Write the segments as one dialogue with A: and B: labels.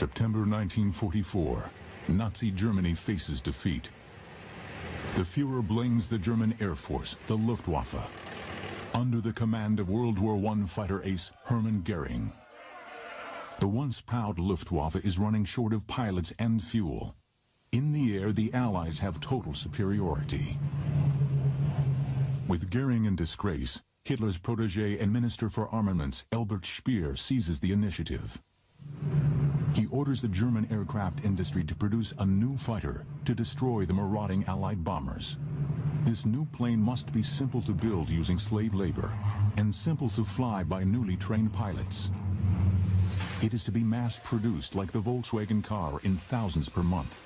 A: September 1944, Nazi Germany faces defeat. The Führer blames the German Air Force, the Luftwaffe, under the command of World War I fighter ace Hermann Goering. The once proud Luftwaffe is running short of pilots and fuel. In the air, the Allies have total superiority. With Goering in disgrace, Hitler's protege and Minister for Armaments, Albert Speer, seizes the initiative. He orders the German aircraft industry to produce a new fighter to destroy the marauding Allied bombers. This new plane must be simple to build using slave labor and simple to fly by newly trained pilots. It is to be mass-produced like the Volkswagen car in thousands per month.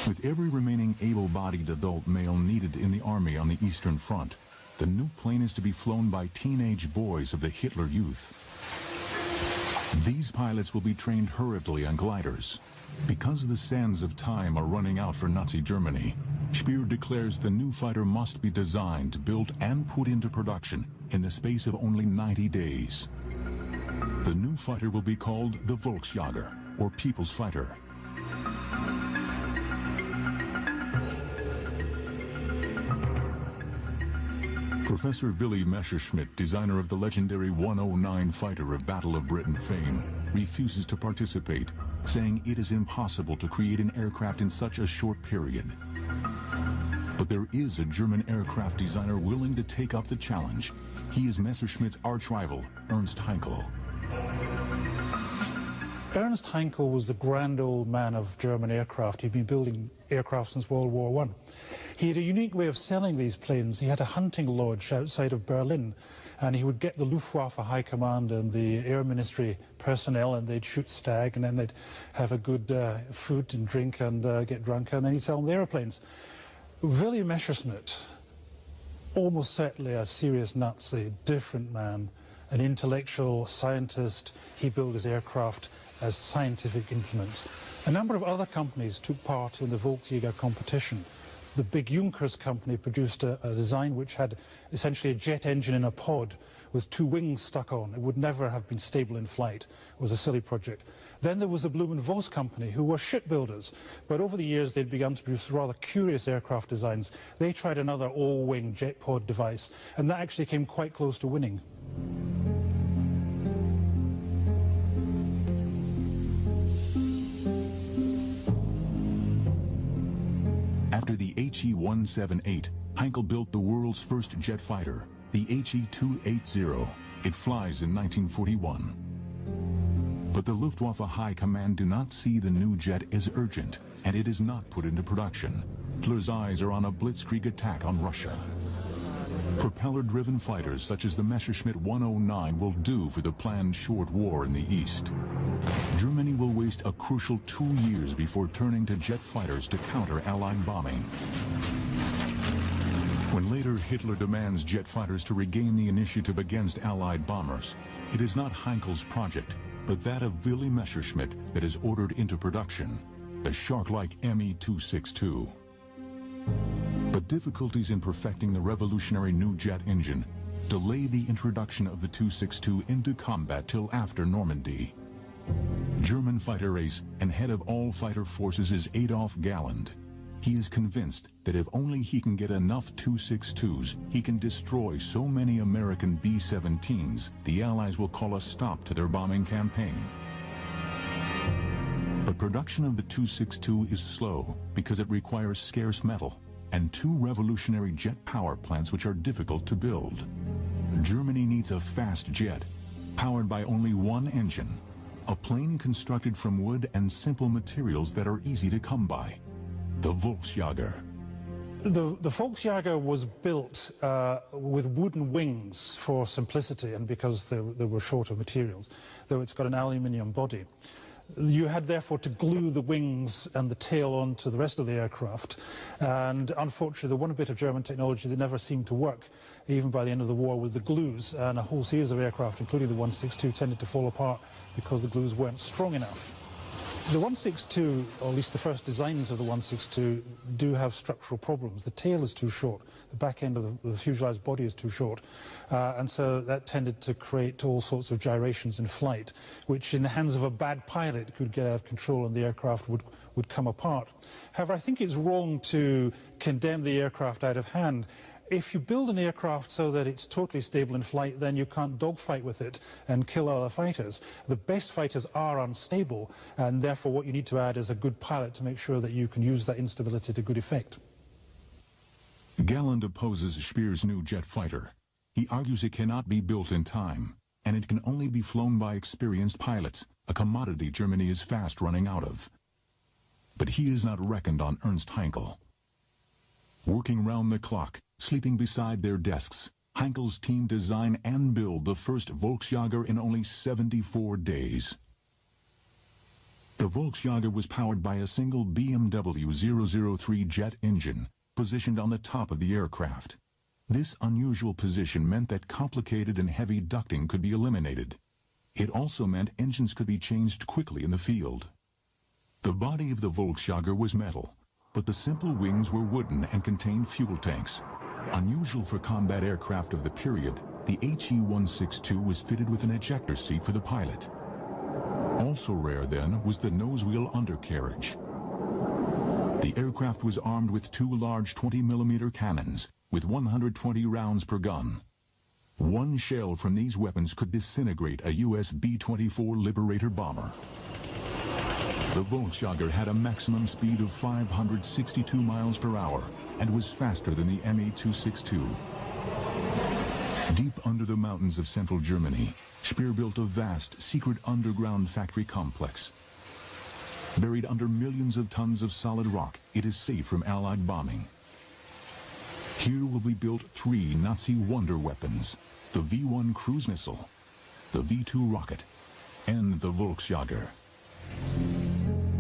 A: With every remaining able-bodied adult male needed in the army on the Eastern Front, the new plane is to be flown by teenage boys of the Hitler Youth. These pilots will be trained hurriedly on gliders. Because the sands of time are running out for Nazi Germany, Speer declares the new fighter must be designed, built, and put into production in the space of only 90 days. The new fighter will be called the Volksjäger, or People's Fighter. Professor Willy Messerschmitt, designer of the legendary 109 fighter of Battle of Britain fame, refuses to participate, saying it is impossible to create an aircraft in such a short period. But there is a German aircraft designer willing to take up the challenge. He is Messerschmitt's arch-rival, Ernst Haenkel.
B: Ernst Haenkel was the grand old man of German aircraft. He'd been building aircraft since World War I. He had a unique way of selling these planes. He had a hunting lodge outside of Berlin, and he would get the Luftwaffe High Command and the Air Ministry personnel, and they'd shoot stag, and then they'd have a good food and drink and get drunk, and then he'd sell them the airplanes. Willy Messerschmitt, almost certainly a serious Nazi, different man, an intellectual scientist. He built his aircraft as scientific implements. A number of other companies took part in the Volksjäger competition. The big Junkers company produced a design which had essentially a jet engine in a pod with two wings stuck on. It would never have been stable in flight. It was a silly project. Then there was the Blum & Voss company, who were shipbuilders, but over the years they'd begun to produce rather curious aircraft designs. They tried another all-wing jet pod device, and that actually came quite close to winning.
A: After the HE-178, Haenkel built the world's first jet fighter, the HE-280. It flies in 1941. But the Luftwaffe High Command do not see the new jet as urgent, and it is not put into production. Hitler's eyes are on a blitzkrieg attack on Russia. Propeller-driven fighters such as the Messerschmitt 109 will do for the planned short war in the East. Germany will waste a crucial 2 years before turning to jet fighters to counter Allied bombing. When later Hitler demands jet fighters to regain the initiative against Allied bombers, it is not Haenkel's project, but that of Willy Messerschmitt that is ordered into production, the shark-like Me-262. But difficulties in perfecting the revolutionary new jet engine delay the introduction of the 262 into combat till after Normandy. German fighter ace and head of all fighter forces is Adolf Galland. He is convinced that if only he can get enough 262s, he can destroy so many American B-17s, the Allies will call a stop to their bombing campaign. But production of the 262 is slow because it requires scarce metal and 2 revolutionary jet power plants which are difficult to build. Germany needs a fast jet, powered by only one engine, a plane constructed from wood and simple materials that are easy to come by, the Volksjäger.
B: The Volksjäger was built with wooden wings for simplicity and because they were short of materials, though it's got an aluminium body. You had therefore to glue the wings and the tail onto the rest of the aircraft, and unfortunately the one bit of German technology that never seemed to work even by the end of the war was the glues, and a whole series of aircraft, including the 162, tended to fall apart because the glues weren't strong enough. The 162, or at least the first designs of the 162, do have structural problems. The tail is too short, the back end of the fuselage body is too short, and so that tended to create all sorts of gyrations in flight, which in the hands of a bad pilot could get out of control and the aircraft would come apart. However, I think it's wrong to condemn the aircraft out of hand. If you build an aircraft so that it's totally stable in flight, then you can't dogfight with it and kill other fighters. The best fighters are unstable, and therefore what you need to add is a good pilot to make sure that you can use that instability to good effect.
A: Galland opposes Speer's new jet fighter. He argues it cannot be built in time, and it can only be flown by experienced pilots, a commodity Germany is fast running out of. But he is not reckoned on Ernst Heinkel. Working round the clock, sleeping beside their desks, Heinkel's team design and build the first Volksjager in only 74 days. The Volksjager was powered by a single BMW 003 jet engine, positioned on the top of the aircraft. This unusual position meant that complicated and heavy ducting could be eliminated. It also meant engines could be changed quickly in the field. The body of the Volksjager was metal, but the simple wings were wooden and contained fuel tanks. Unusual for combat aircraft of the period, the HE-162 was fitted with an ejector seat for the pilot. Also rare then was the nose-wheel undercarriage. The aircraft was armed with two large 20mm cannons, with 120 rounds per gun. One shell from these weapons could disintegrate a US B-24 Liberator bomber. The Volksjager had a maximum speed of 562 miles per hour and was faster than the Me-262. Deep under the mountains of central Germany, Speer built a vast, secret underground factory complex. Buried under millions of tons of solid rock, it is safe from Allied bombing. Here will be built three Nazi wonder weapons: the V-1 cruise missile, the V-2 rocket, and the Volksjager.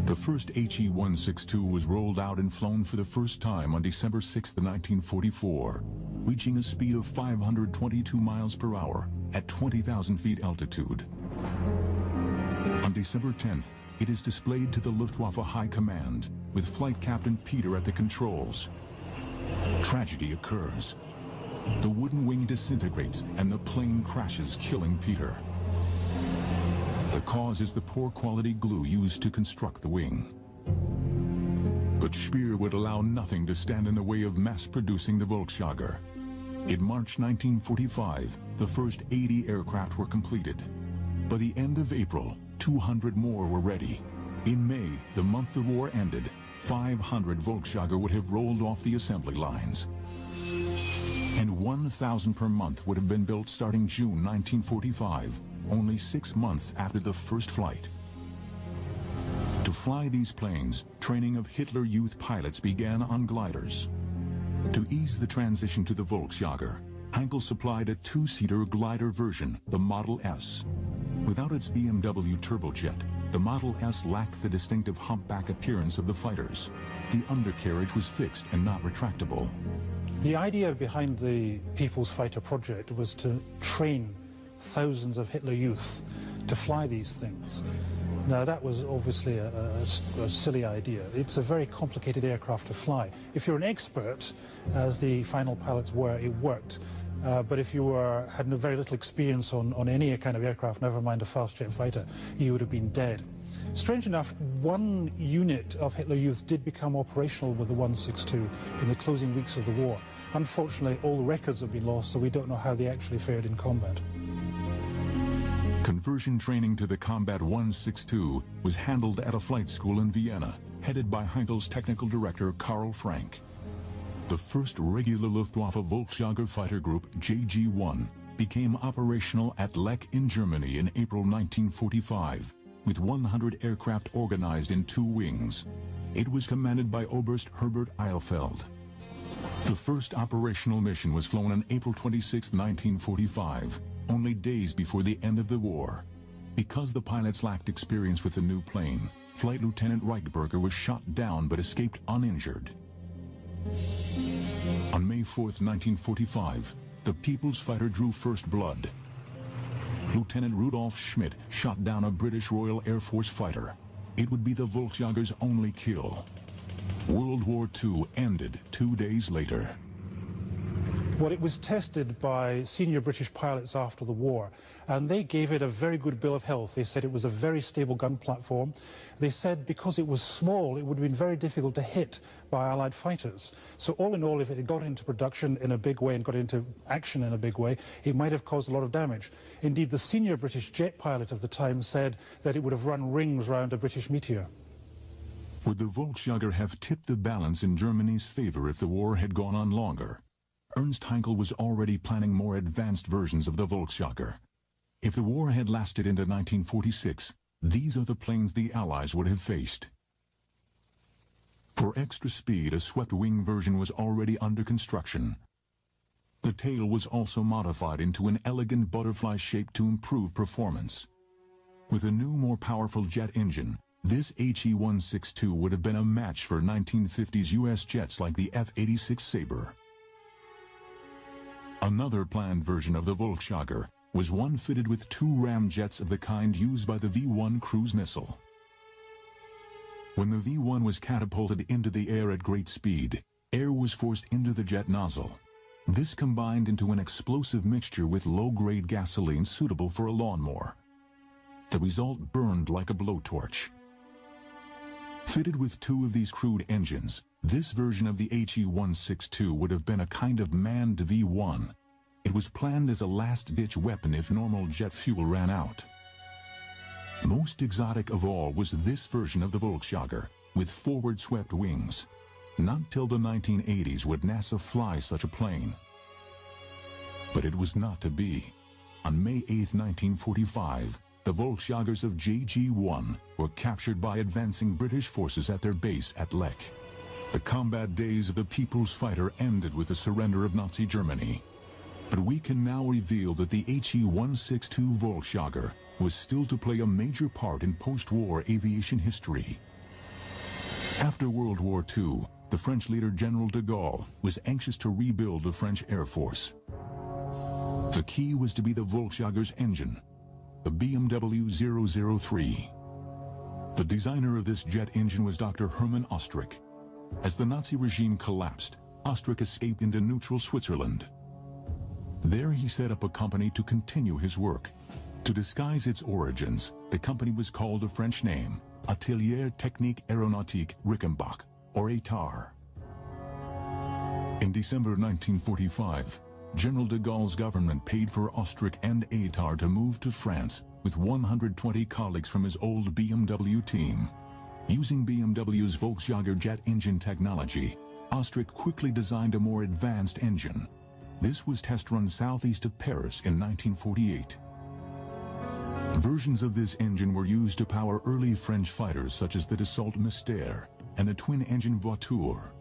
A: The first HE-162 was rolled out and flown for the first time on December 6, 1944, reaching a speed of 522 miles per hour at 20,000 feet altitude. On December 10th, it is displayed to the Luftwaffe High Command, with Flight Captain Peter at the controls. Tragedy occurs. The wooden wing disintegrates and the plane crashes, killing Peter. The cause is the poor quality glue used to construct the wing. But Speer would allow nothing to stand in the way of mass-producing the Volksjager. In March 1945, the first 80 aircraft were completed. By the end of April, 200 more were ready. In May, the month the war ended, 500 Volksjager would have rolled off the assembly lines. And 1,000 per month would have been built starting June 1945. Only 6 months after the first flight. To fly these planes, training of Hitler Youth pilots began on gliders. To ease the transition to the Volksjager, Heinkel supplied a two-seater glider version, the Model S. Without its BMW turbojet, the Model S lacked the distinctive humpback appearance of the fighters. The undercarriage was fixed and not retractable.
B: The idea behind the People's Fighter project was to train thousands of Hitler Youth to fly these things. Now that was obviously a silly idea. It's a very complicated aircraft to fly. If you're an expert, as the final pilots were, it worked. But if you had very little experience on any kind of aircraft, never mind a fast jet fighter, you would have been dead. Strange enough, one unit of Hitler Youth did become operational with the 162 in the closing weeks of the war. Unfortunately, all the records have been lost, so we don't know how they actually fared in combat.
A: Conversion training to the Combat 162 was handled at a flight school in Vienna, headed by Heinkel's technical director, Karl Frank. The first regular Luftwaffe Volksjager fighter group, JG-1, became operational at Lech in Germany in April 1945, with 100 aircraft organized in 2 wings. It was commanded by Oberst Herbert Eilfeld. The first operational mission was flown on April 26, 1945, only days before the end of the war. Because the pilots lacked experience with the new plane, Flight Lieutenant Reichberger was shot down but escaped uninjured. On May 4, 1945, the People's Fighter drew first blood. Lieutenant Rudolf Schmidt shot down a British Royal Air Force fighter. It would be the Volksjager's only kill. World War II ended 2 days later.
B: Well, it was tested by senior British pilots after the war, and they gave it a very good bill of health. They said it was a very stable gun platform. They said because it was small, it would have been very difficult to hit by Allied fighters. So all in all, if it had got into production in a big way and got into action in a big way, it might have caused a lot of damage. Indeed, the senior British jet pilot of the time said that it would have run rings round a British Meteor.
A: Would the Volksjager have tipped the balance in Germany's favor if the war had gone on longer? Ernst Heinkel was already planning more advanced versions of the Volksjager. If the war had lasted into 1946, these are the planes the Allies would have faced. For extra speed, a swept-wing version was already under construction. The tail was also modified into an elegant butterfly shape to improve performance. With a new, more powerful jet engine, this HE-162 would have been a match for 1950s U.S. jets like the F-86 Sabre. Another planned version of the Volksjager was one fitted with 2 ramjets of the kind used by the V-1 cruise missile. When the V-1 was catapulted into the air at great speed, air was forced into the jet nozzle. This combined into an explosive mixture with low-grade gasoline suitable for a lawnmower. The result burned like a blowtorch. Fitted with 2 of these crude engines, this version of the HE-162 would have been a kind of manned V-1. It was planned as a last-ditch weapon if normal jet fuel ran out. Most exotic of all was this version of the Volksjager, with forward-swept wings. Not till the 1980s would NASA fly such a plane. But it was not to be. On May 8, 1945, the Volksjagers of JG-1 were captured by advancing British forces at their base at Lech. The combat days of the People's Fighter ended with the surrender of Nazi Germany. But we can now reveal that the HE-162 Volksjager was still to play a major part in post-war aviation history. After World War II, the French leader General de Gaulle was anxious to rebuild the French Air Force. The key was to be the Volksjager's engine, the BMW 003. The designer of this jet engine was Dr. Hermann Ostrich. As the Nazi regime collapsed, Ostrich escaped into neutral Switzerland. There he set up a company to continue his work. To disguise its origins, the company was called a French name, Atelier Technique Aéronautique Rickenbach, or ATAR. In December 1945, General de Gaulle's government paid for Ostrich and ATAR to move to France with 120 colleagues from his old BMW team. Using BMW's Volksjager jet engine technology, Ostrich quickly designed a more advanced engine. This was test run southeast of Paris in 1948. Versions of this engine were used to power early French fighters such as the Dassault Mystère and the twin-engine Voiture.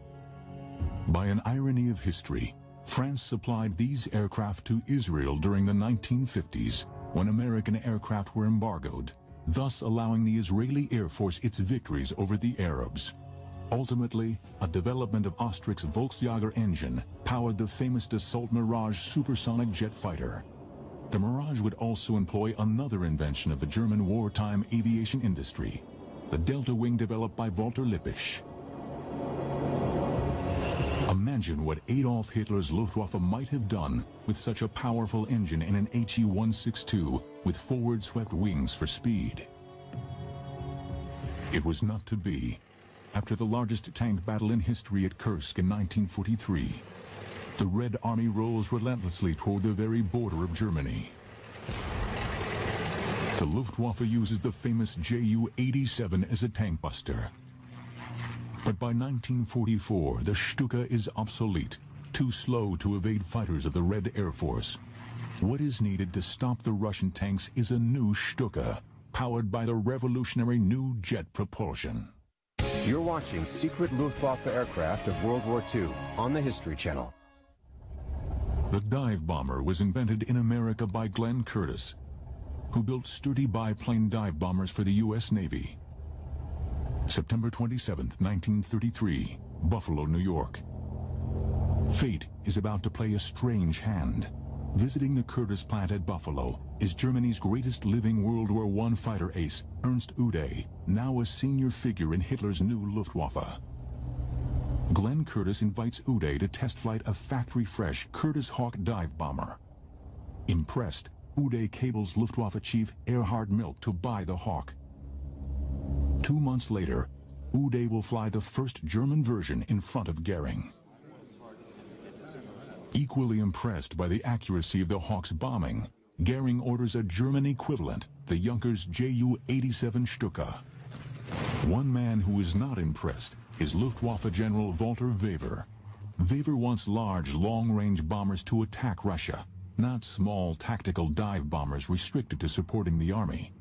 A: By an irony of history, France supplied these aircraft to Israel during the 1950s, when American aircraft were embargoed, thus allowing the Israeli Air Force its victories over the Arabs. Ultimately, a development of Ostrich's Volksjager engine powered the famous Dassault Mirage supersonic jet fighter. The Mirage would also employ another invention of the German wartime aviation industry, the delta wing developed by Walter Lippisch. Imagine what Adolf Hitler's Luftwaffe might have done with such a powerful engine in an HE-162 with forward-swept wings for speed. It was not to be. After the largest tank battle in history at Kursk in 1943, the Red Army rolls relentlessly toward the very border of Germany. The Luftwaffe uses the famous Ju-87 as a tank buster. But by 1944, the Stuka is obsolete, too slow to evade fighters of the Red Air Force. What is needed to stop the Russian tanks is a new Stuka, powered by the revolutionary new jet propulsion.
C: You're watching Secret Luftwaffe Aircraft of World War II on the History Channel.
A: The dive bomber was invented in America by Glenn Curtiss, who built sturdy biplane dive bombers for the U.S. Navy. September 27, 1933, Buffalo, New York. Fate is about to play a strange hand. Visiting the Curtiss plant at Buffalo is Germany's greatest living World War I fighter ace, Ernst Uday, now a senior figure in Hitler's new Luftwaffe. Glenn Curtiss invites Uday to test flight a factory-fresh Curtiss Hawk dive bomber. Impressed, Uday cables Luftwaffe chief Erhard Milch to buy the Hawk. 2 months later, Uday will fly the first German version in front of Goering. Equally impressed by the accuracy of the Hawk's bombing, Goering orders a German equivalent, the Junkers Ju-87 Stuka. One man who is not impressed is Luftwaffe General Walter Wever. Wever wants large, long-range bombers to attack Russia, not small tactical dive bombers restricted to supporting the army.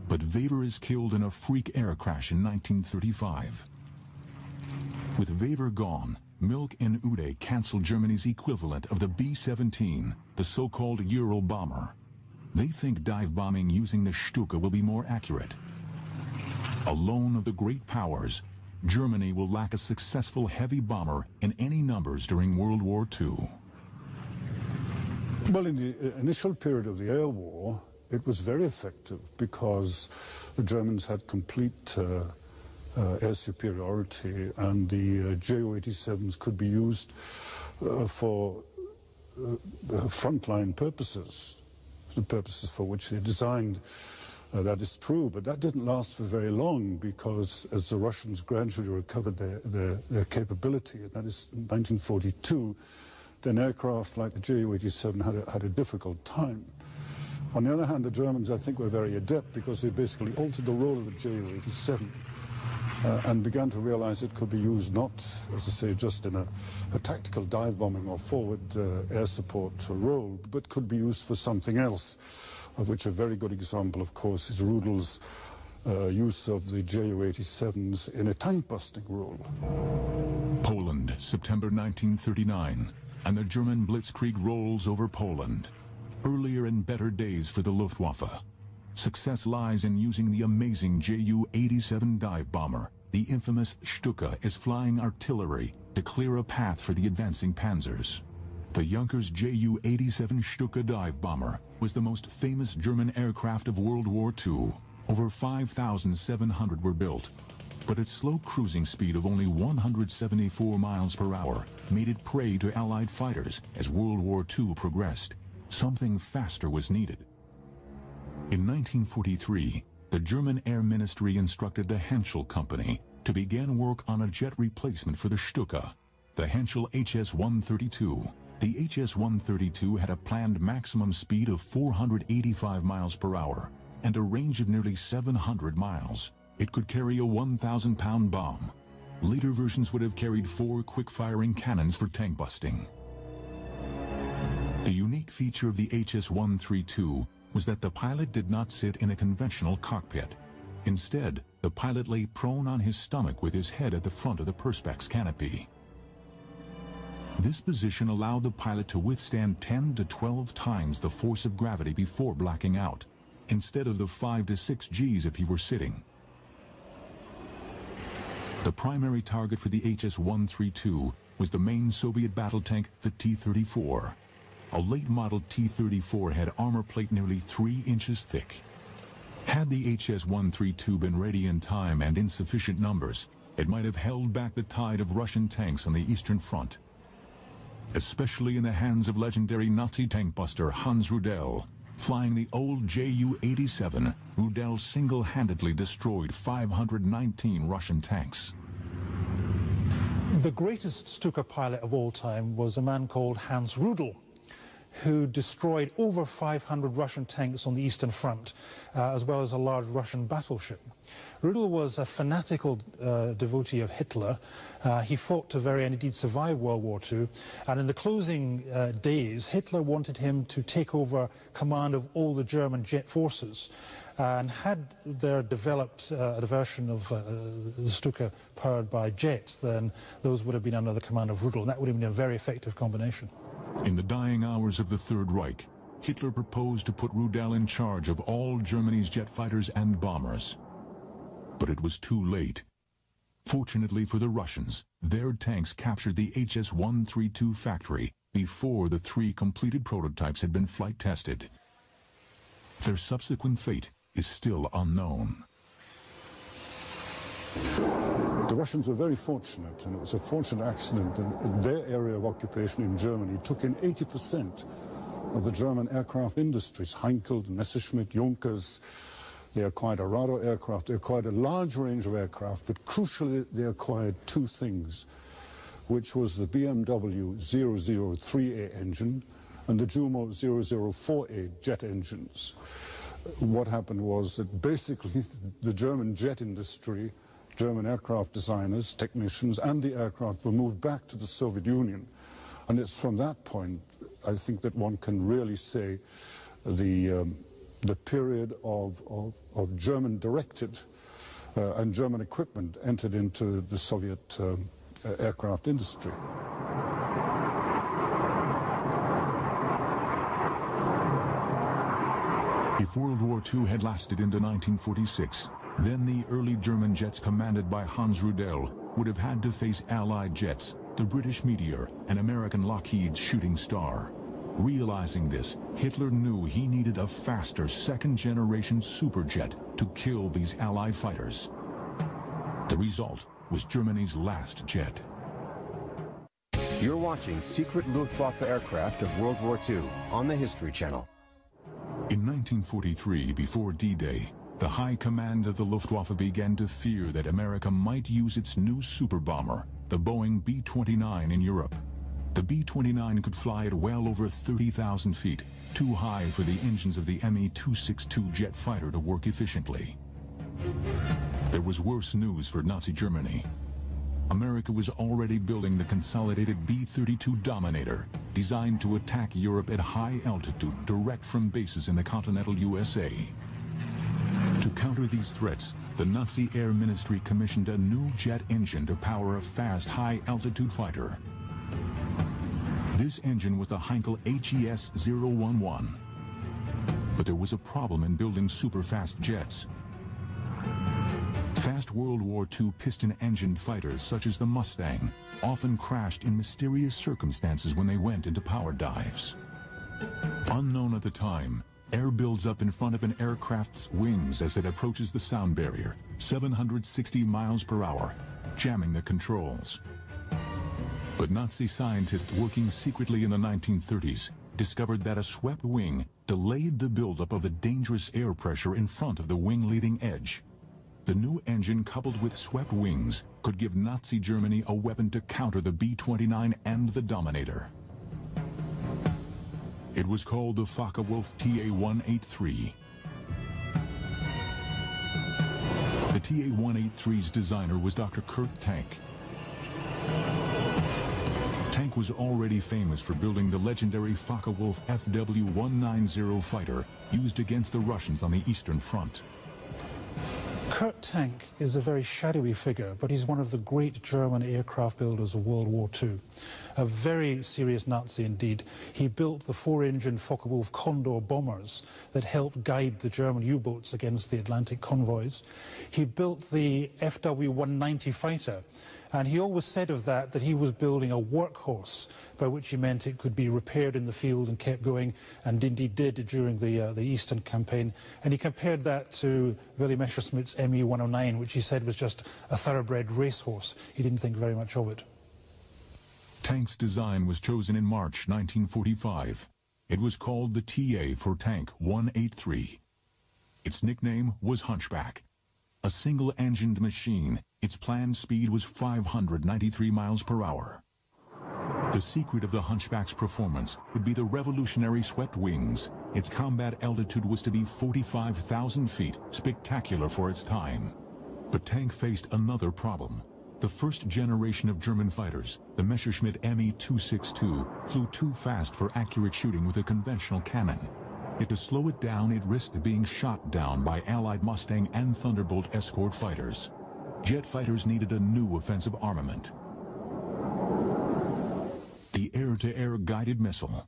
A: But Wever is killed in a freak air crash in 1935. With Wever gone, Milch and Uday canceled Germany's equivalent of the B-17, the so-called Ural bomber. They think dive bombing using the Stuka will be more accurate. Alone of the great powers, Germany will lack a successful heavy bomber in any numbers during World War II.
D: Well, in the initial period of the air war, it was very effective because the Germans had complete air superiority, and the Ju-87s could be used for frontline purposes, the purposes for which they're designed. That is true, but that didn't last for very long because as the Russians gradually recovered their capability, and that is in 1942, then aircraft like the Ju-87 had a difficult time. On the other hand, the Germans, I think, were very adept because they basically altered the role of the Ju-87 and began to realize it could be used not, as I say, just in a tactical dive bombing or forward air support role, but could be used for something else, of which a very good example, of course, is Rudel's use of the Ju-87s in a tank-busting role.
A: Poland, September 1939, and the German blitzkrieg rolls over Poland. Earlier and better days for the Luftwaffe. Success lies in using the amazing Ju-87 dive bomber. The infamous Stuka is flying artillery to clear a path for the advancing panzers. The Junkers Ju-87 Stuka dive bomber was the most famous German aircraft of World War II. Over 5,700 were built, but its slow cruising speed of only 174 miles per hour made it prey to Allied fighters as World War II progressed. Something faster was needed. In 1943, the German Air Ministry instructed the Henschel Company to begin work on a jet replacement for the Stuka, the Henschel HS-132. The HS-132 had a planned maximum speed of 485 miles per hour and a range of nearly 700 miles. It could carry a 1,000-pound bomb. Later versions would have carried 4 quick-firing cannons for tank busting. The unique feature of the HS-132 was that the pilot did not sit in a conventional cockpit. Instead, the pilot lay prone on his stomach with his head at the front of the Perspex canopy. This position allowed the pilot to withstand 10 to 12 times the force of gravity before blacking out, instead of the 5 to 6 Gs if he were sitting. The primary target for the HS-132 was the main Soviet battle tank, the T-34. A late-model T-34 had armor plate nearly 3 inches thick. Had the HS-132 been ready in time and in sufficient numbers, it might have held back the tide of Russian tanks on the Eastern Front. Especially in the hands of legendary Nazi tank buster Hans Rudel. Flying the old Ju-87, Rudel single-handedly destroyed 519 Russian tanks.
B: The greatest Stuka pilot of all time was a man called Hans Rudel, who destroyed over 500 Russian tanks on the Eastern Front, as well as a large Russian battleship. Rudel was a fanatical devotee of Hitler. He fought to very end, indeed survived World War II, and in the closing days, Hitler wanted him to take over command of all the German jet forces. And had there developed a version of the Stuka powered by jets, then those would have been under the command of Rudel, and that would have been a very effective combination.
A: In the dying hours of the Third Reich, Hitler proposed to put Rudel in charge of all Germany's jet fighters and bombers. But it was too late. Fortunately for the Russians, their tanks captured the HS-132 factory before the 3 completed prototypes had been flight tested. Their subsequent fate is still unknown.
D: The Russians were very fortunate, and it was a fortunate accident in their area of occupation in Germany took in 80% of the German aircraft industries. Heinkel, Messerschmitt, Junkers. They acquired Arado aircraft. They acquired a large range of aircraft, but crucially they acquired 2 things, which was the BMW 003A engine and the Jumo 004A jet engines. What happened was that basically the German jet industry, German aircraft designers, technicians, and the aircraft were moved back to the Soviet Union. And it's from that point, I think, that one can really say the period of German-directed and German equipment entered into the Soviet aircraft industry.
A: If World War II had lasted into 1946, then the early German jets commanded by Hans Rudel would have had to face Allied jets, the British Meteor and American Lockheed's Shooting Star. Realizing this, Hitler knew he needed a faster second-generation superjet to kill these Allied fighters. The result was Germany's last jet.
C: You're watching secret Luftwaffe aircraft of World War II on the History Channel.
A: In 1943, before D-Day, the high command of the Luftwaffe began to fear that America might use its new super bomber, the Boeing B-29, in Europe. The B-29 could fly at well over 30,000 feet, too high for the engines of the Me-262 jet fighter to work efficiently. There was worse news for Nazi Germany. America was already building the consolidated B-32 Dominator, designed to attack Europe at high altitude direct from bases in the continental USA. To counter these threats, the Nazi Air Ministry commissioned a new jet engine to power a fast, high-altitude fighter. This engine was the Heinkel HES-011. But there was a problem in building super-fast jets. Fast World War II piston-engined fighters, such as the Mustang, often crashed in mysterious circumstances when they went into power dives. Unknown at the time, air builds up in front of an aircraft's wings as it approaches the sound barrier, 760 miles per hour, jamming the controls. But Nazi scientists working secretly in the 1930s discovered that a swept wing delayed the buildup of the dangerous air pressure in front of the wing leading edge. The new engine, coupled with swept wings, could give Nazi Germany a weapon to counter the B-29 and the Dominator. It was called the Focke-Wulf TA-183. The TA-183's designer was Dr. Kurt Tank. Tank was already famous for building the legendary Focke-Wulf FW-190 fighter used against the Russians on the Eastern Front.
B: Kurt Tank is a very shadowy figure, but he's one of the great German aircraft builders of World War II. A very serious Nazi indeed. He built the 4-engine Focke-Wulf Condor bombers that helped guide the German U-boats against the Atlantic convoys. He built the FW-190 fighter, and he always said of that he was building a workhorse, by which he meant it could be repaired in the field and kept going, and indeed did during the Eastern campaign. And he compared that to Willy Messerschmitt's Me-109, which he said was just a thoroughbred racehorse. He didn't think very much of it.
A: Tank's design was chosen in March 1945. It was called the TA for Tank 183. Its nickname was Hunchback. A single-engined machine, its planned speed was 593 miles per hour. The secret of the Hunchback's performance would be the revolutionary swept wings. Its combat altitude was to be 45,000 feet, spectacular for its time. But Tank faced another problem. The first generation of German fighters, the Messerschmitt Me-262, flew too fast for accurate shooting with a conventional cannon. Yet to slow it down, it risked being shot down by Allied Mustang and Thunderbolt escort fighters. Jet fighters needed a new offensive armament: the air-to-air guided missile.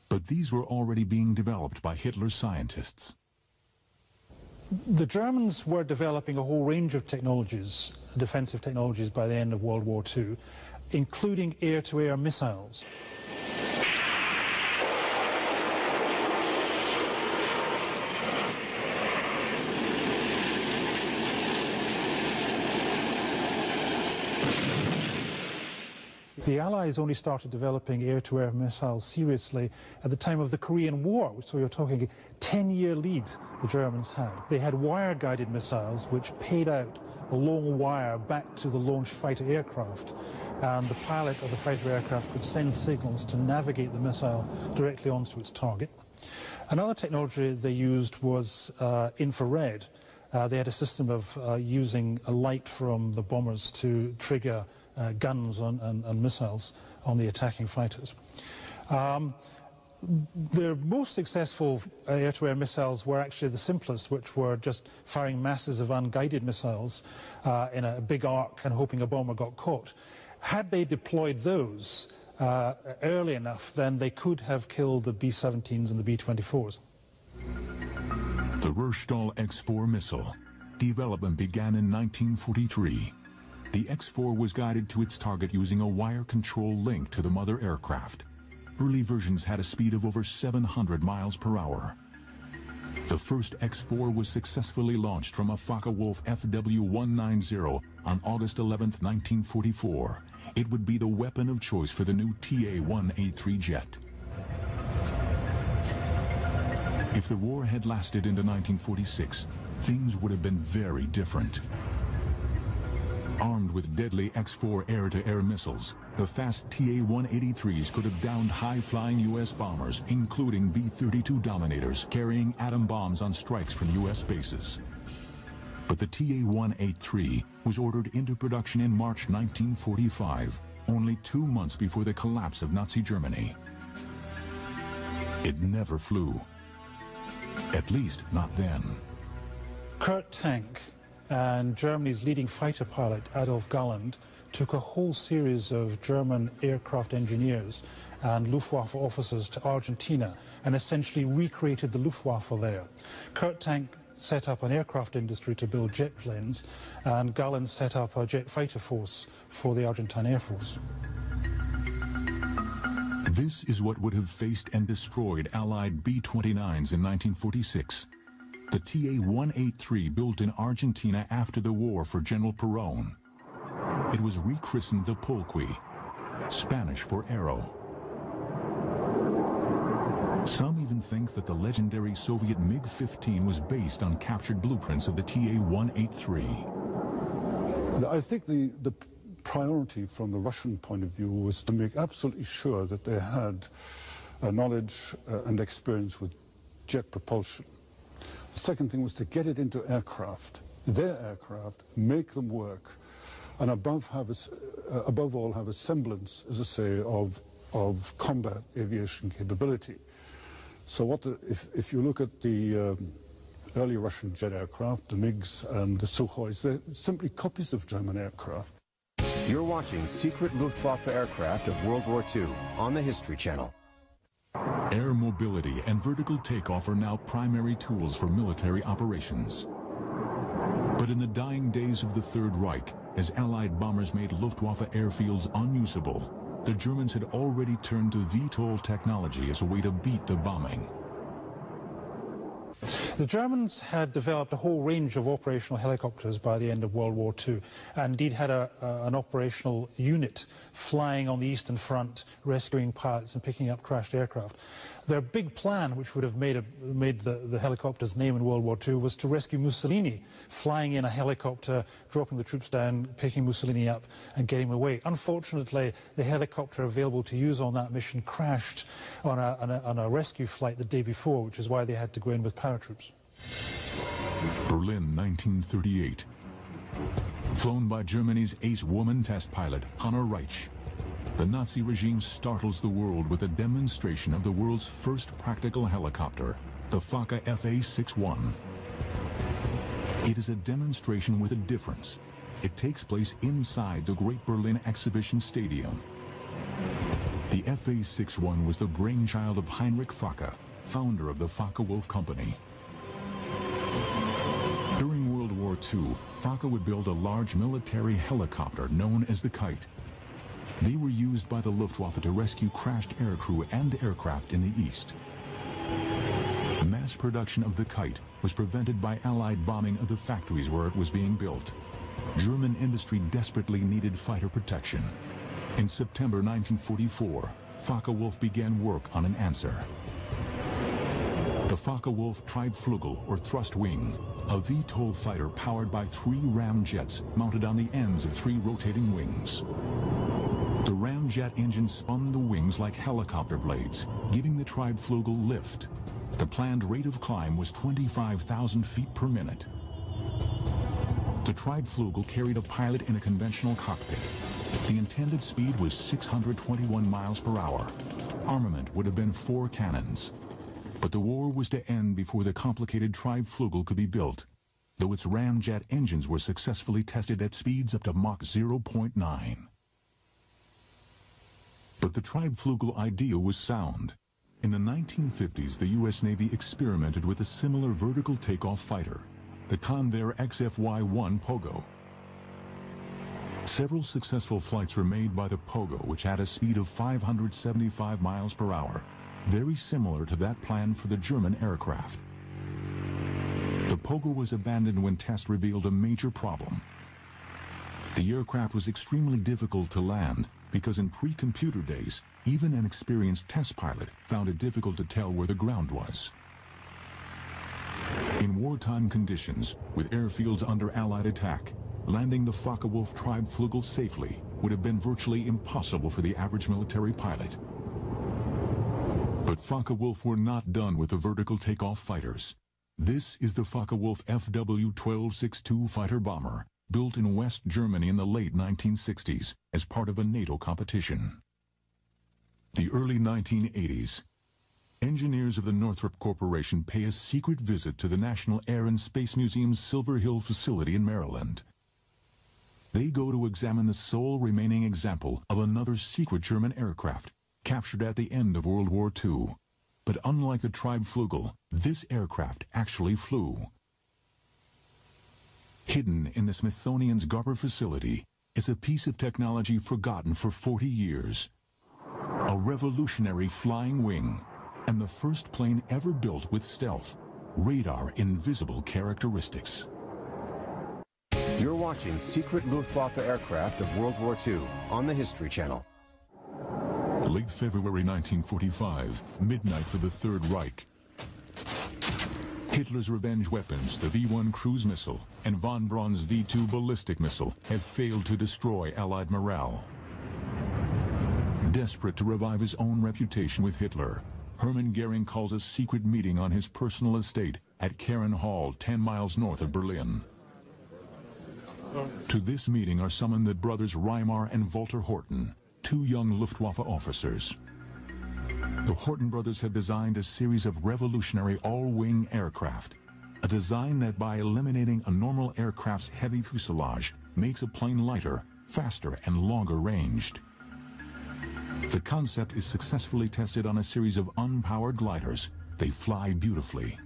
A: But these were already being developed by Hitler's scientists.
B: The Germans were developing a whole range of technologies, defensive technologies, by the end of World War II, including air-to-air missiles. The Allies only started developing air-to-air missiles seriously at the time of the Korean War, so you're talking a 10-year lead the Germans had. They had wire-guided missiles which paid out a long wire back to the launched fighter aircraft, and the pilot of the fighter aircraft could send signals to navigate the missile directly onto its target. Another technology they used was infrared. They had a system of using a light from the bombers to trigger guns and missiles on the attacking fighters. The most successful air-to-air missiles were actually the simplest, which were just firing masses of unguided missiles in a big arc and hoping a bomber got caught. Had they deployed those early enough, then they could have killed the B-17s and the B-24s.
A: The Rurstall X-4 missile. Development began in 1943. The X-4 was guided to its target using a wire control link to the mother aircraft. Early versions had a speed of over 700 miles per hour. The first X-4 was successfully launched from a Focke-Wulf FW-190 on August 11, 1944. It would be the weapon of choice for the new TA-183 jet. If the war had lasted into 1946, things would have been very different. Armed with deadly X-4 air-to-air missiles, the fast TA-183s could have downed high-flying U.S. bombers, including B-32 Dominators, carrying atom bombs on strikes from U.S. bases. But the TA-183 was ordered into production in March 1945, only 2 months before the collapse of Nazi Germany. It never flew. At least not then.
B: Kurt Tank and Germany's leading fighter pilot, Adolf Galland, took a whole series of German aircraft engineers and Luftwaffe officers to Argentina and essentially recreated the Luftwaffe there. Kurt Tank set up an aircraft industry to build jet planes, and Galland set up a jet fighter force for the Argentine Air Force.
A: This is what would have faced and destroyed Allied B-29s in 1946. The TA-183 built in Argentina after the war for General Perón. It was rechristened the Polqui, Spanish for arrow. Some even think that the legendary Soviet MiG-15 was based on captured blueprints of the TA-183.
D: I think the priority from the Russian point of view was to make absolutely sure that they had knowledge and experience with jet propulsion. The second thing was to get it into aircraft, their aircraft, make them work, and above all have a semblance, as I say, of combat aviation capability. So if you look at the early Russian jet aircraft, the MiGs and the Sukhois, they're simply copies of German aircraft.
C: You're watching secret Luftwaffe aircraft of World War II on the History Channel.
A: Air mobility and vertical takeoff are now primary tools for military operations. But in the dying days of the Third Reich, as Allied bombers made Luftwaffe airfields unusable, the Germans had already turned to VTOL technology as a way to beat the bombing.
B: The Germans had developed a whole range of operational helicopters by the end of World War II, and indeed had an operational unit flying on the Eastern Front, rescuing pilots and picking up crashed aircraft. Their big plan, which would have made the helicopter's name in World War II, was to rescue Mussolini, flying in a helicopter, dropping the troops down, picking Mussolini up and getting him away. Unfortunately, the helicopter available to use on that mission crashed on a rescue flight the day before, which is why they had to go in with paratroops.
A: Berlin, 1938. Flown by Germany's ace woman test pilot, Hanna Reitsch, the Nazi regime startles the world with a demonstration of the world's first practical helicopter, the Fokke Fa-61. It is a demonstration with a difference. It takes place inside the Great Berlin Exhibition Stadium. The Fa-61 was the brainchild of Heinrich Fokke, founder of the Focke-Wulf Company. During World War II, Fokke would build a large military helicopter known as the Kite. They were used by the Luftwaffe to rescue crashed aircrew and aircraft in the East. Mass production of the Kite was prevented by Allied bombing of the factories where it was being built. German industry desperately needed fighter protection. In September 1944, Focke-Wulf began work on an answer. The Focke-Wulf Triebflügel, or thrust wing, a VTOL fighter powered by 3 ramjets mounted on the ends of 3 rotating wings. The ramjet engine spun the wings like helicopter blades, giving the Triebflügel lift. The planned rate of climb was 25,000 feet per minute. The Triebflügel carried a pilot in a conventional cockpit. The intended speed was 621 miles per hour. Armament would have been 4 cannons. But the war was to end before the complicated Triebflügel could be built, though its ramjet engines were successfully tested at speeds up to Mach 0.9. But the Triebflügel idea was sound. In the 1950s, the U.S. Navy experimented with a similar vertical takeoff fighter, the Convair XFY-1 Pogo. Several successful flights were made by the Pogo, which had a speed of 575 miles per hour, very similar to that planned for the German aircraft. The Pogo was abandoned when tests revealed a major problem. The aircraft was extremely difficult to land because in pre-computer days, even an experienced test pilot found it difficult to tell where the ground was. In wartime conditions, with airfields under Allied attack, landing the Focke-Wulf Triebflügel safely would have been virtually impossible for the average military pilot. But Focke-Wulf were not done with the vertical takeoff fighters. This is the Focke-Wulf FW-1262 fighter bomber, built in West Germany in the late 1960s as part of a NATO competition. The early 1980s. Engineers of the Northrop Corporation pay a secret visit to the National Air and Space Museum's Silver Hill facility in Maryland. They go to examine the sole remaining example of another secret German aircraft captured at the end of World War II. But unlike the Triebflügel, this aircraft actually flew. Hidden in the Smithsonian's Garber facility is a piece of technology forgotten for 40 years. A revolutionary flying wing, and the first plane ever built with stealth, radar invisible characteristics.
C: You're watching secret Luftwaffe aircraft of World War II on the History Channel.
A: Late February 1945, midnight for the Third Reich. Hitler's revenge weapons, the V-1 cruise missile and von Braun's V-2 ballistic missile, have failed to destroy Allied morale. Desperate to revive his own reputation with Hitler, Hermann Goering calls a secret meeting on his personal estate at Karen Hall, 10 miles north of Berlin. To this meeting are summoned the brothers Reimar and Walter Horten, 2 young Luftwaffe officers. The Horten brothers have designed a series of revolutionary all-wing aircraft, a design that by eliminating a normal aircraft's heavy fuselage makes a plane lighter, faster, and longer ranged. The concept is successfully tested on a series of unpowered gliders. They fly beautifully.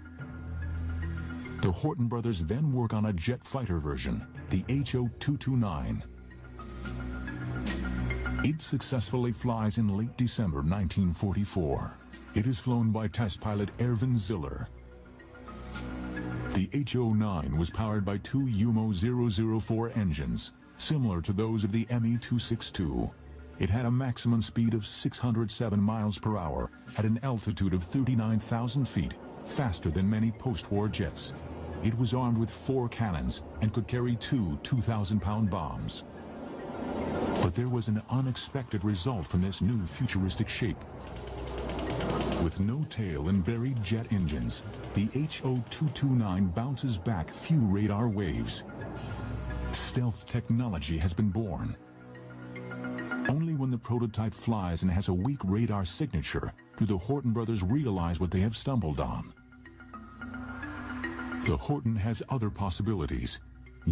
A: The Horten brothers then work on a jet fighter version, the HO-229. It successfully flies in late December 1944. It is flown by test pilot Erwin Ziller. The HO-9 was powered by 2 UMO-004 engines, similar to those of the Me-262. It had a maximum speed of 607 miles per hour at an altitude of 39,000 feet, faster than many post-war jets. It was armed with 4 cannons and could carry 2 2,000-pound bombs. But there was an unexpected result from this new futuristic shape. With no tail and buried jet engines, the HO-229 bounces back few radar waves. Stealth technology has been born. Only when the prototype flies and has a weak radar signature do the Horten brothers realize what they have stumbled on. The Horten has other possibilities.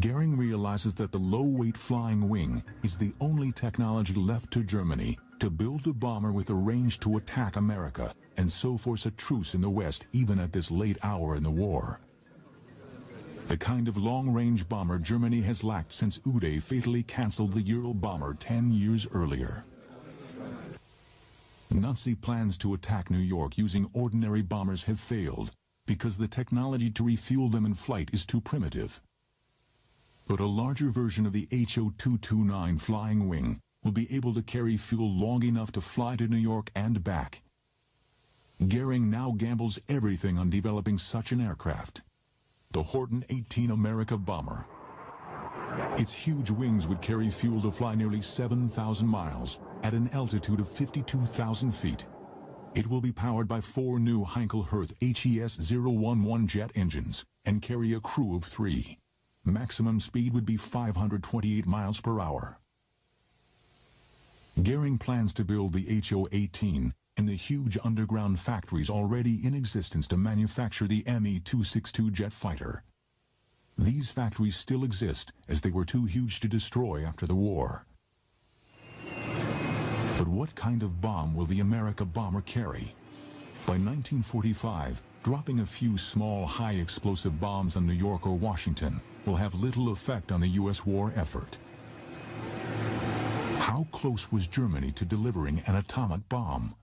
A: Goering realizes that the low-weight flying wing is the only technology left to Germany to build a bomber with a range to attack America and so force a truce in the West even at this late hour in the war. The kind of long-range bomber Germany has lacked since Uday fatally canceled the Ural bomber 10 years earlier. Nazi plans to attack New York using ordinary bombers have failed because the technology to refuel them in flight is too primitive. But a larger version of the HO-229 flying wing will be able to carry fuel long enough to fly to New York and back. Goering now gambles everything on developing such an aircraft, the Horten 18 America bomber. Its huge wings would carry fuel to fly nearly 7,000 miles at an altitude of 52,000 feet. It will be powered by 4 new Heinkel Herth HES-011 jet engines and carry a crew of 3. Maximum speed would be 528 miles per hour. Goering plans to build the HO-18 in the huge underground factories already in existence to manufacture the Me-262 jet fighter. These factories still exist as they were too huge to destroy after the war. But what kind of bomb will the America bomber carry? By 1945, dropping a few small, high-explosive bombs on New York or Washington will have little effect on the U.S. war effort. How close was Germany to delivering an atomic bomb?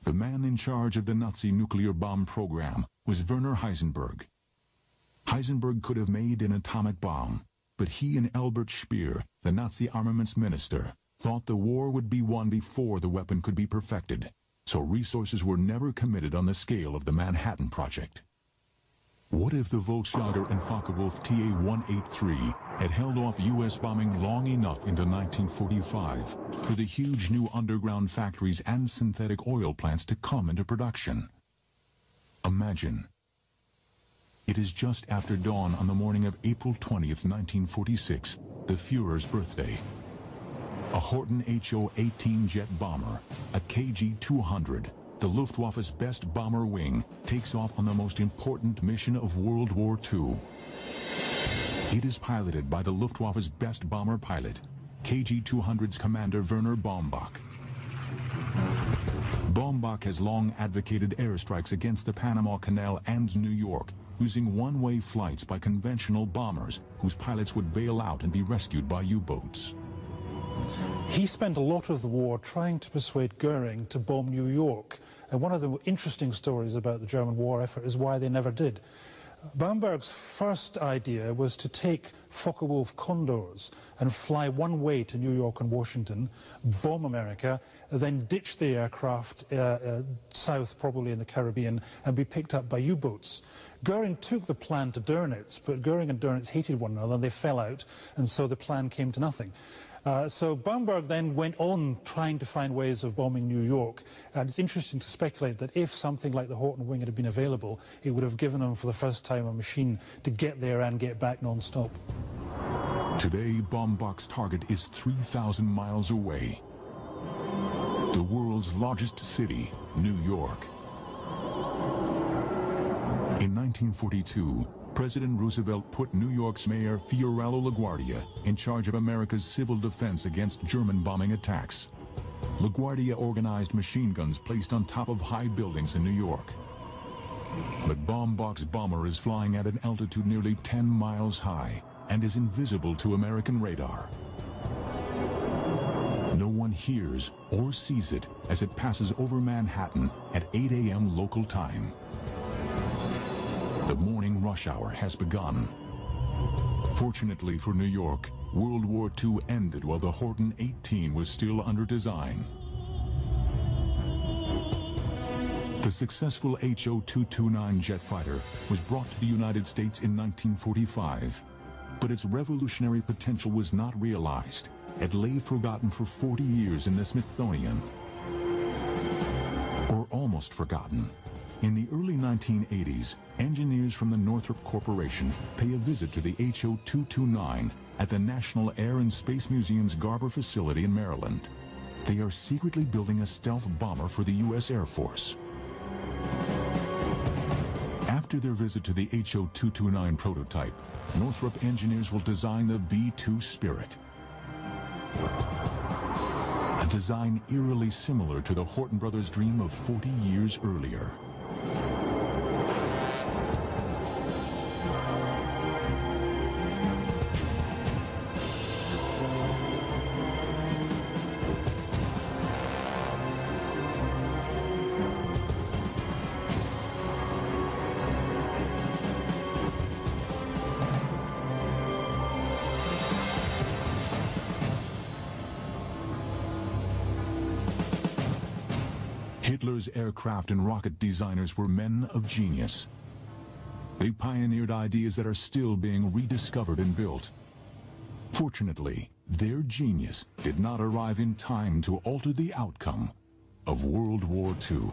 A: The man in charge of the Nazi nuclear bomb program was Werner Heisenberg. Heisenberg could have made an atomic bomb, but he and Albert Speer, the Nazi armaments minister, thought the war would be won before the weapon could be perfected, so resources were never committed on the scale of the Manhattan Project. What if the Volksjager and Focke-Wulf TA-183 had held off U.S. bombing long enough into 1945 for the huge new underground factories and synthetic oil plants to come into production? Imagine. It is just after dawn on the morning of April 20th, 1946, the Führer's birthday. A Horten HO-18 jet bomber, a KG-200, the Luftwaffe's best bomber wing, takes off on the most important mission of World War II. It is piloted by the Luftwaffe's best bomber pilot, KG-200's commander Werner Baumbach. Baumbach has long advocated airstrikes against the Panama Canal and New York, using one-way flights by conventional bombers whose pilots would bail out and be rescued by U-boats.
B: He spent a lot of the war trying to persuade Goering to bomb New York. And one of the interesting stories about the German war effort is why they never did. Baumbach's first idea was to take Focke-Wulf Condors and fly one way to New York and Washington, bomb America, then ditch the aircraft south, probably in the Caribbean, and be picked up by U-boats. Goering took the plan to Dönitz, but Goering and Dönitz hated one another, and they fell out, and so the plan came to nothing. So Baumbach then went on trying to find ways of bombing New York, and it's interesting to speculate that if something like the Horten wing had been available, it would have given him for the first time a machine to get there and get back non-stop.
A: Today, Baumbach's target is 3,000 miles away. The world's largest city, New York. In 1942, President Roosevelt put New York's mayor Fiorello LaGuardia in charge of America's civil defense against German bombing attacks. LaGuardia organized machine guns placed on top of high buildings in New York. But Baumbach's bomber is flying at an altitude nearly 10 miles high and is invisible to American radar. No one hears or sees it as it passes over Manhattan at 8 a.m. local time. The morning rush hour has begun. Fortunately for New York, World War II ended while the Horten 18 was still under design. The successful HO-229 jet fighter was brought to the United States in 1945, but its revolutionary potential was not realized. It lay forgotten for 40 years in the Smithsonian. Or almost forgotten. In the early 1980s, engineers from the Northrop Corporation pay a visit to the HO-229 at the National Air and Space Museum's Garber facility in Maryland. They are secretly building a stealth bomber for the U.S. Air Force. After their visit to the HO-229 prototype, Northrop engineers will design the B-2 Spirit. A design eerily similar to the Horten brothers' dream of 40 years earlier. Bombers, aircraft, and rocket designers were men of genius. They pioneered ideas that are still being rediscovered and built. Fortunately, their genius did not arrive in time to alter the outcome of World War II.